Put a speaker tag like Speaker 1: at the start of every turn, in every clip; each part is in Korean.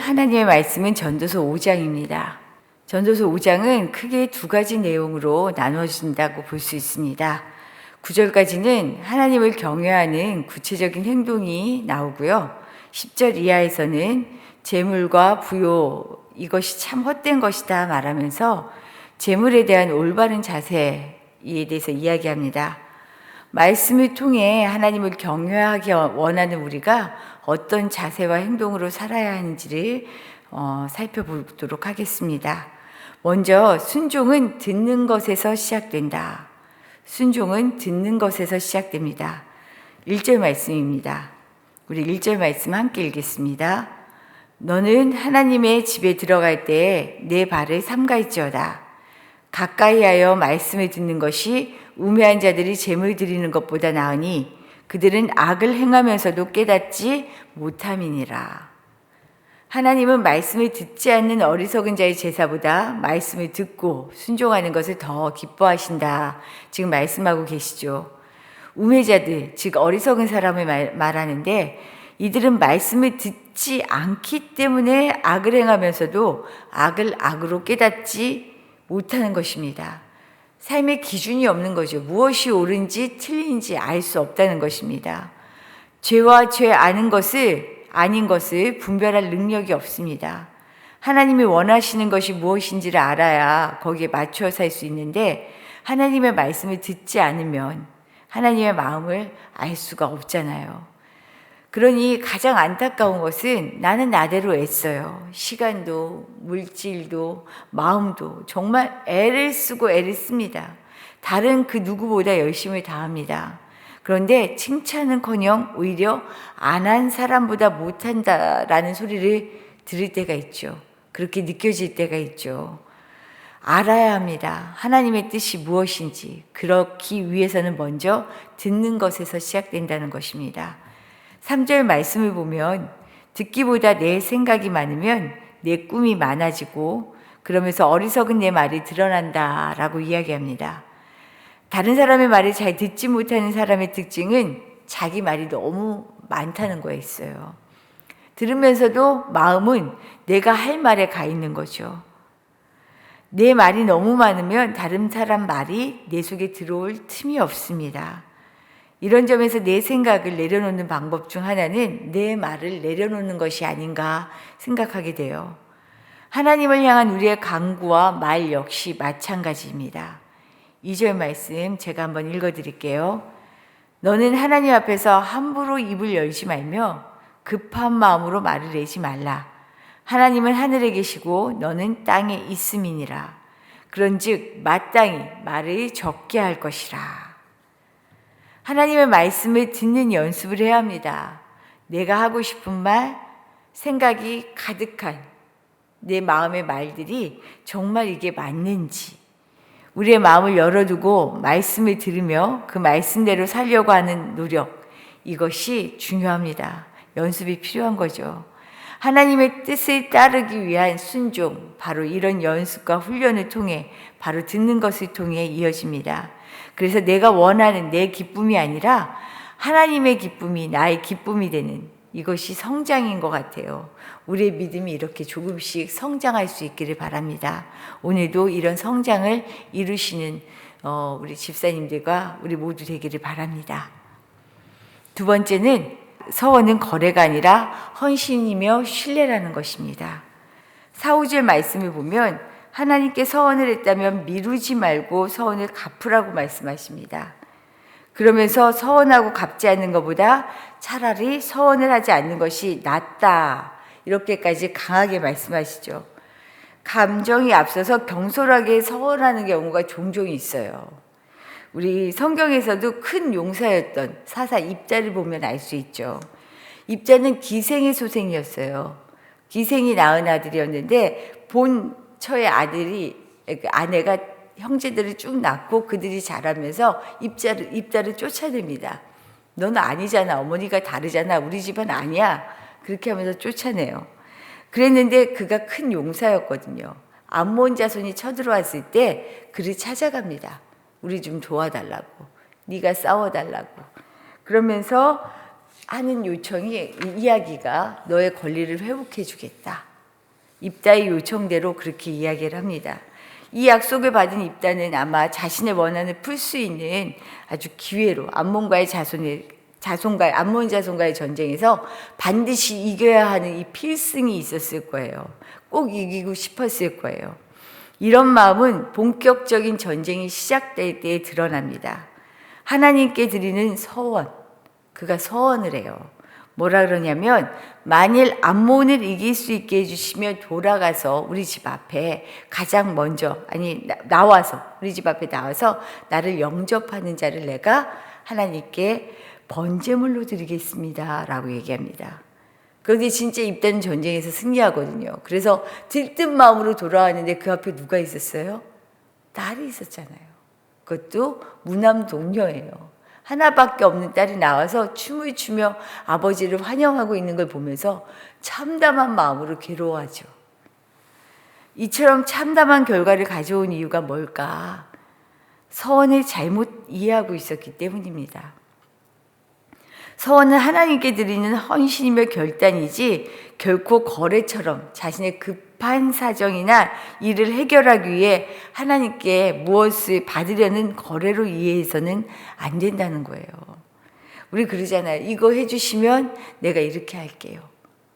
Speaker 1: 하나님의 말씀은 전도서 5장입니다. 전도서 5장은 크게 두 가지 내용으로 나눠진다고 볼 수 있습니다. 9절까지는 하나님을 경외하는 구체적인 행동이 나오고요. 10절 이하에서는 재물과 부요, 이것이 참 헛된 것이다 말하면서 재물에 대한 올바른 자세에 대해서 이야기합니다. 말씀을 통해 하나님을 경외하기 원하는 우리가 어떤 자세와 행동으로 살아야 하는지를 살펴보도록 하겠습니다. 먼저 순종은 듣는 것에서 시작된다. 순종은 듣는 것에서 시작됩니다. 1절 말씀입니다. 우리 1절 말씀 함께 읽겠습니다. 너는 하나님의 집에 들어갈 때에 내 발을 삼갈지어다. 가까이 하여 말씀을 듣는 것이 우매한 자들이 재물 드리는 것보다 나으니 그들은 악을 행하면서도 깨닫지 못함이니라. 하나님은 말씀을 듣지 않는 어리석은 자의 제사보다 말씀을 듣고 순종하는 것을 더 기뻐하신다. 지금 말씀하고 계시죠. 우매자들, 즉 어리석은 사람을 말하는데 이들은 말씀을 듣지 않기 때문에 악을 행하면서도 악을 악으로 깨닫지 못하는 것입니다. 삶의 기준이 없는 거죠. 무엇이 옳은지 틀린지 알 수 없다는 것입니다. 죄와 죄 아닌 것을 분별할 능력이 없습니다. 하나님이 원하시는 것이 무엇인지를 알아야 거기에 맞춰 살 수 있는데 하나님의 말씀을 듣지 않으면 하나님의 마음을 알 수가 없잖아요. 그러니 가장 안타까운 것은 나는 나대로 애써요. 시간도 물질도 마음도 정말 애를 쓰고 애를 씁니다. 다른 그 누구보다 열심히 다합니다. 그런데 칭찬은커녕 오히려 안 한 사람보다 못한다라는 소리를 들을 때가 있죠. 그렇게 느껴질 때가 있죠. 알아야 합니다. 하나님의 뜻이 무엇인지. 그렇기 위해서는 먼저 듣는 것에서 시작된다는 것입니다. 3절 말씀을 보면 듣기보다 내 생각이 많으면 내 꿈이 많아지고 그러면서 어리석은 내 말이 드러난다라고 이야기합니다. 다른 사람의 말을 잘 듣지 못하는 사람의 특징은 자기 말이 너무 많다는 거에 있어요. 들으면서도 마음은 내가 할 말에 가 있는 거죠. 내 말이 너무 많으면 다른 사람 말이 내 속에 들어올 틈이 없습니다. 이런 점에서 내 생각을 내려놓는 방법 중 하나는 내 말을 내려놓는 것이 아닌가 생각하게 돼요. 하나님을 향한 우리의 간구와 말 역시 마찬가지입니다. 2절 말씀 제가 한번 읽어드릴게요. 너는 하나님 앞에서 함부로 입을 열지 말며 급한 마음으로 말을 내지 말라. 하나님은 하늘에 계시고 너는 땅에 있음이니라. 그런즉 마땅히 말을 적게 할 것이라. 하나님의 말씀을 듣는 연습을 해야 합니다. 내가 하고 싶은 말, 생각이 가득한 내 마음의 말들이 정말 이게 맞는지 우리의 마음을 열어두고 말씀을 들으며 그 말씀대로 살려고 하는 노력, 이것이 중요합니다. 연습이 필요한 거죠. 하나님의 뜻을 따르기 위한 순종, 바로 이런 연습과 훈련을 통해 바로 듣는 것을 통해 이어집니다. 그래서 내가 원하는 내 기쁨이 아니라 하나님의 기쁨이 나의 기쁨이 되는 이것이 성장인 것 같아요. 우리의 믿음이 이렇게 조금씩 성장할 수 있기를 바랍니다. 오늘도 이런 성장을 이루시는 우리 집사님들과 우리 모두 되기를 바랍니다. 두 번째는 서원은 거래가 아니라 헌신이며 신뢰라는 것입니다. 4, 5절 말씀을 보면 하나님께 서원을 했다면 미루지 말고 서원을 갚으라고 말씀하십니다. 그러면서 서원하고 갚지 않는 것보다 차라리 서원을 하지 않는 것이 낫다. 이렇게까지 강하게 말씀하시죠. 감정이 앞서서 경솔하게 서원하는 경우가 종종 있어요. 우리 성경에서도 큰 용사였던 사사 입자를 보면 알 수 있죠. 입자는 기생의 소생이었어요. 기생이 낳은 아들이었는데 본처의 아내가 형제들을 쭉 낳고 그들이 자라면서 입자를 쫓아냅니다. 너는 아니잖아. 어머니가 다르잖아. 우리 집은 아니야. 그렇게 하면서 쫓아내요. 그랬는데 그가 큰 용사였거든요. 암몬 자손이 쳐들어왔을 때 그를 찾아갑니다. 우리 좀 도와달라고. 네가 싸워달라고. 그러면서 하는 요청이 이야기가 너의 권리를 회복해 주겠다. 입다의 요청대로 그렇게 이야기를 합니다. 이 약속을 받은 입다는 아마 자신의 원한을 풀 수 있는 아주 기회로 암몬 자손과의 전쟁에서 반드시 이겨야 하는 이 필승이 있었을 거예요. 꼭 이기고 싶었을 거예요. 이런 마음은 본격적인 전쟁이 시작될 때에 드러납니다. 하나님께 드리는 서원, 그가 서원을 해요. 뭐라 그러냐면 만일 암몬을 이길 수 있게 해주시면 돌아가서 우리 집 앞에 가장 먼저 우리 집 앞에 나와서 나를 영접하는 자를 내가 하나님께 번제물로 드리겠습니다 라고 얘기합니다. 그런데 진짜 입다는 전쟁에서 승리하거든요. 그래서 들뜬 마음으로 돌아왔는데 그 앞에 누가 있었어요? 딸이 있었잖아요. 그것도 무남 동녀예요. 하나밖에 없는 딸이 나와서 춤을 추며 아버지를 환영하고 있는 걸 보면서 참담한 마음으로 괴로워하죠. 이처럼 참담한 결과를 가져온 이유가 뭘까? 서원을 잘못 이해하고 있었기 때문입니다. 서원은 하나님께 드리는 헌신이며 결단이지 결코 거래처럼 자신의 급한 사정이나 일을 해결하기 위해 하나님께 무엇을 받으려는 거래로 이해해서는 안 된다는 거예요. 우리 그러잖아요. 이거 해주시면 내가 이렇게 할게요.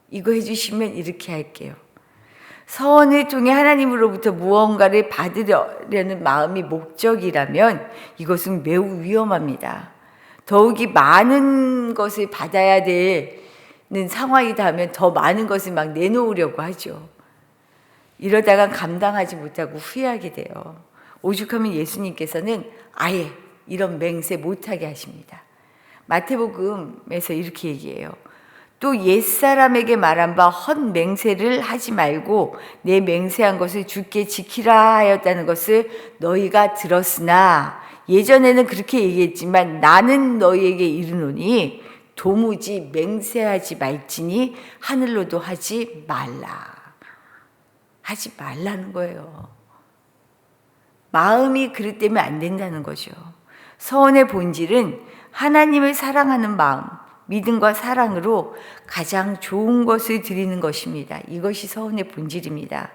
Speaker 1: 이거 해주시면 이렇게 할게요. 서원을 통해 하나님으로부터 무언가를 받으려는 마음이 목적이라면 이것은 매우 위험합니다. 더욱이 많은 것을 받아야 되는 상황이 닿으면 더 많은 것을 막 내놓으려고 하죠. 이러다가 감당하지 못하고 후회하게 돼요. 오죽하면 예수님께서는 아예 이런 맹세 못하게 하십니다. 마태복음에서 이렇게 얘기해요. 또 옛사람에게 말한 바 헛맹세를 하지 말고 내 맹세한 것을 주께 지키라 하였다는 것을 너희가 들었으나 예전에는 그렇게 얘기했지만 나는 너희에게 이르노니 도무지 맹세하지 말지니 하늘로도 하지 말라. 하지 말라는 거예요. 마음이 그릇되면 안 된다는 거죠. 서원의 본질은 하나님을 사랑하는 마음, 믿음과 사랑으로 가장 좋은 것을 드리는 것입니다. 이것이 서원의 본질입니다.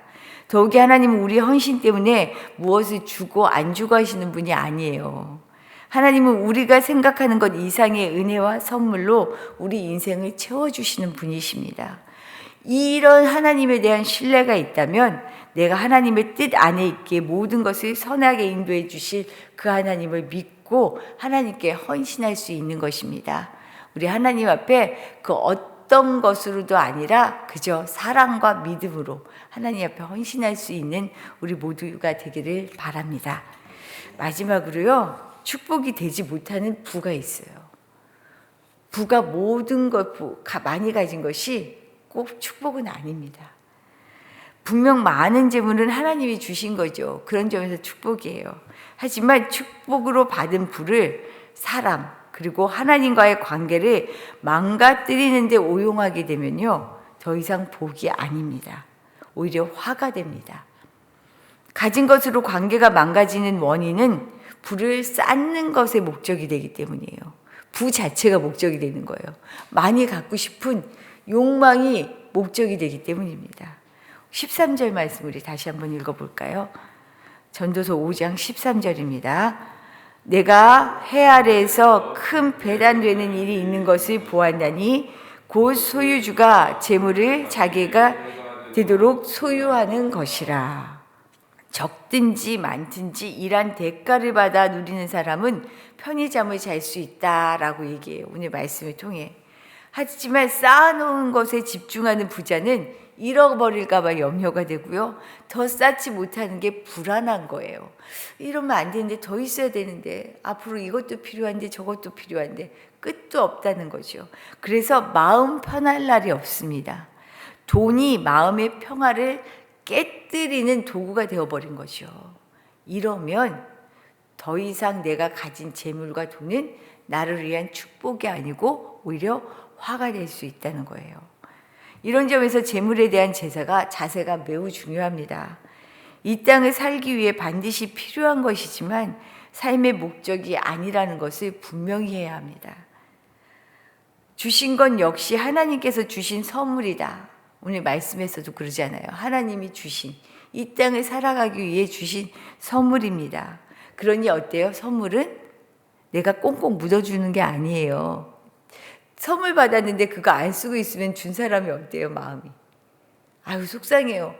Speaker 1: 더욱이 하나님은 우리의 헌신 때문에 무엇을 주고 안 주고 하시는 분이 아니에요. 하나님은 우리가 생각하는 것 이상의 은혜와 선물로 우리 인생을 채워주시는 분이십니다. 이런 하나님에 대한 신뢰가 있다면 내가 하나님의 뜻 안에 있기에 모든 것을 선하게 인도해 주실 그 하나님을 믿고 하나님께 헌신할 수 있는 것입니다. 우리 하나님 앞에 그 어떤 것으로도 아니라 그저 사랑과 믿음으로 하나님 앞에 헌신할 수 있는 우리 모두가 되기를 바랍니다. 마지막으로요, 축복이 되지 못하는 부가 있어요. 부가 모든 것 많이 가진 것이 꼭 축복은 아닙니다. 분명 많은 재물은 하나님이 주신 거죠. 그런 점에서 축복이에요. 하지만 축복으로 받은 부를 사람 그리고 하나님과의 관계를 망가뜨리는 데 오용하게 되면요, 더 이상 복이 아닙니다. 오히려 화가 됩니다. 가진 것으로 관계가 망가지는 원인은 부를 쌓는 것의 목적이 되기 때문이에요. 부 자체가 목적이 되는 거예요. 많이 갖고 싶은 욕망이 목적이 되기 때문입니다. 13절 말씀 우리 다시 한번 읽어볼까요? 전도서 5장 13절입니다. 내가 해 아래에서 큰 배단되는 일이 있는 것을 보았나니 곧 소유주가 재물을 자기가 되도록 소유하는 것이라. 적든지 많든지 일한 대가를 받아 누리는 사람은 편히 잠을 잘 수 있다라고 얘기해요. 오늘 말씀을 통해. 하지만 쌓아놓은 것에 집중하는 부자는 잃어버릴까 봐 염려가 되고요. 더 쌓지 못하는 게 불안한 거예요. 이러면 안 되는데 더 있어야 되는데 앞으로 이것도 필요한데 저것도 필요한데 끝도 없다는 거죠. 그래서 마음 편할 날이 없습니다. 돈이 마음의 평화를 깨뜨리는 도구가 되어버린 거죠. 이러면 더 이상 내가 가진 재물과 돈은 나를 위한 축복이 아니고 오히려 화가 될 수 있다는 거예요. 이런 점에서 재물에 대한 자세가 매우 중요합니다. 이 땅을 살기 위해 반드시 필요한 것이지만 삶의 목적이 아니라는 것을 분명히 해야 합니다. 주신 건 역시 하나님께서 주신 선물이다. 오늘 말씀에서도 그러잖아요. 하나님이 주신, 이 땅을 살아가기 위해 주신 선물입니다. 그러니 어때요? 선물은 내가 꽁꽁 묻어주는 게 아니에요. 선물 받았는데 그거 안 쓰고 있으면 준 사람이 어때요? 마음이. 아유, 속상해요.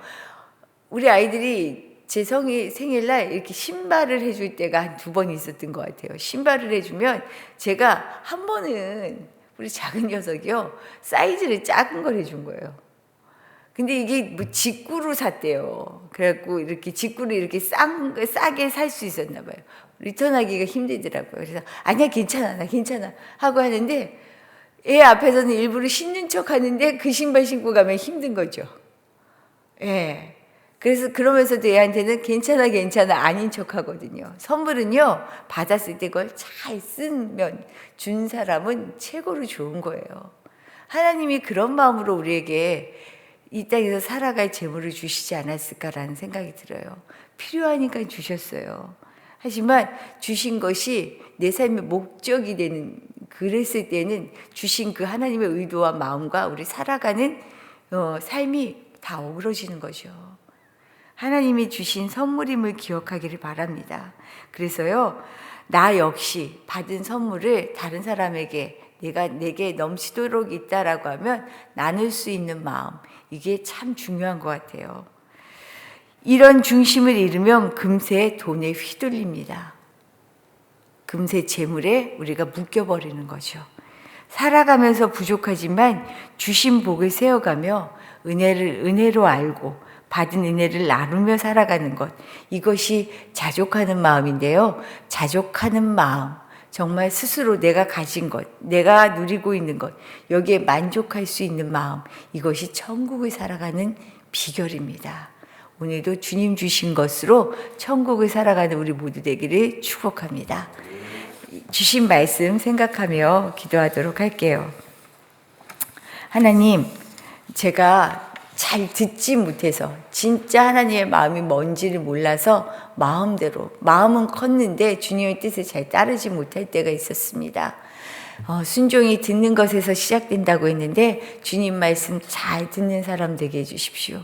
Speaker 1: 우리 아이들이 제 생일날 이렇게 신발을 해줄 때가 한 2번 있었던 것 같아요. 신발을 해주면 제가 한 번은 우리 작은 녀석이요, 사이즈를 작은 걸 해준 거예요. 근데 이게 뭐 직구로 샀대요. 그래갖고 이렇게 직구로 이렇게 싸게 살 수 있었나 봐요. 리턴하기가 힘들더라고요. 그래서 아니야, 괜찮아, 나 괜찮아 하고 하는데, 애 앞에서는 일부러 신는 척 하는데 그 신발 신고 가면 힘든 거죠. 예. 그래서 그러면서도 애한테는 괜찮아, 괜찮아 아닌 척 하거든요. 선물은요, 받았을 때 그걸 잘 쓰면 준 사람은 최고로 좋은 거예요. 하나님이 그런 마음으로 우리에게 이 땅에서 살아갈 재물을 주시지 않았을까라는 생각이 들어요. 필요하니까 주셨어요. 하지만 주신 것이 내 삶의 목적이 되는, 그랬을 때는 주신 그 하나님의 의도와 마음과 우리 살아가는 삶이 다 어우러지는 거죠. 하나님이 주신 선물임을 기억하기를 바랍니다. 그래서요, 나 역시 받은 선물을 다른 사람에게 내게 넘치도록 있다라고 하면 나눌 수 있는 마음, 이게 참 중요한 것 같아요. 이런 중심을 잃으면 금세 돈에 휘둘립니다. 금세 재물에 우리가 묶여버리는 거죠. 살아가면서 부족하지만 주신 복을 세워가며 은혜로 알고 받은 은혜를 나누며 살아가는 것, 이것이 자족하는 마음인데요. 자족하는 마음, 정말 스스로 내가 가진 것, 내가 누리고 있는 것, 여기에 만족할 수 있는 마음, 이것이 천국을 살아가는 비결입니다. 오늘도 주님 주신 것으로 천국을 살아가는 우리 모두 되기를 축복합니다. 주신 말씀 생각하며 기도하도록 할게요. 하나님, 제가 잘 듣지 못해서, 진짜 하나님의 마음이 뭔지를 몰라서 마음은 컸는데 주님의 뜻을 잘 따르지 못할 때가 있었습니다. 순종이 듣는 것에서 시작된다고 했는데 주님 말씀 잘 듣는 사람 되게 해주십시오.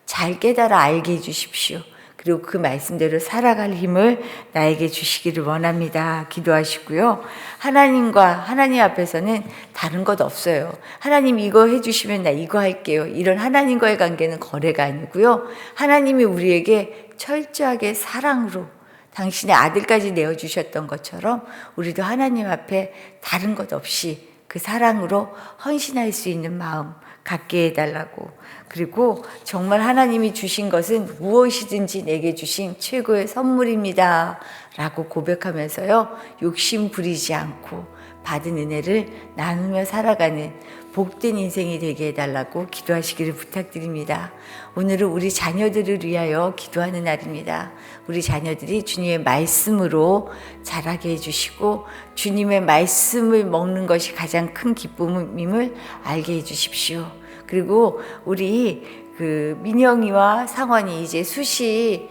Speaker 1: 잘 깨달아 알게 해주십시오. 그리고 그 말씀대로 살아갈 힘을 나에게 주시기를 원합니다. 기도하시고요. 하나님 앞에서는 다른 것 없어요. 하나님 이거 해주시면 나 이거 할게요. 이런 하나님과의 관계는 거래가 아니고요. 하나님이 우리에게 철저하게 사랑으로 당신의 아들까지 내어주셨던 것처럼 우리도 하나님 앞에 다른 것 없이 그 사랑으로 헌신할 수 있는 마음 갖게 해달라고, 그리고 정말 하나님이 주신 것은 무엇이든지 내게 주신 최고의 선물입니다 라고 고백하면서요, 욕심 부리지 않고 받은 은혜를 나누며 살아가는 복된 인생이 되게 해달라고 기도하시기를 부탁드립니다. 오늘은 우리 자녀들을 위하여 기도하는 날입니다. 우리 자녀들이 주님의 말씀으로 자라게 해주시고 주님의 말씀을 먹는 것이 가장 큰 기쁨임을 알게 해주십시오. 그리고 우리 민영이와 상원이 이제 수능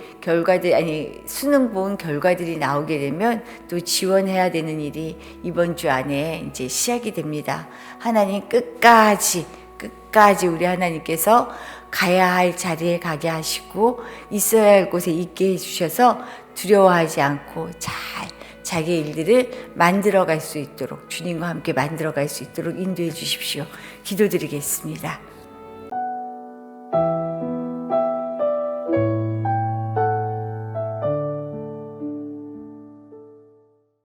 Speaker 1: 본 결과들이 나오게 되면 또 지원해야 되는 일이 이번 주 안에 이제 시작이 됩니다. 하나님 끝까지 우리 하나님께서 가야 할 자리에 가게 하시고 있어야 할 곳에 있게 해주셔서 두려워하지 않고 잘 자기의 일들을 만들어갈 수 있도록, 주님과 함께 만들어갈 수 있도록 인도해 주십시오. 기도드리겠습니다.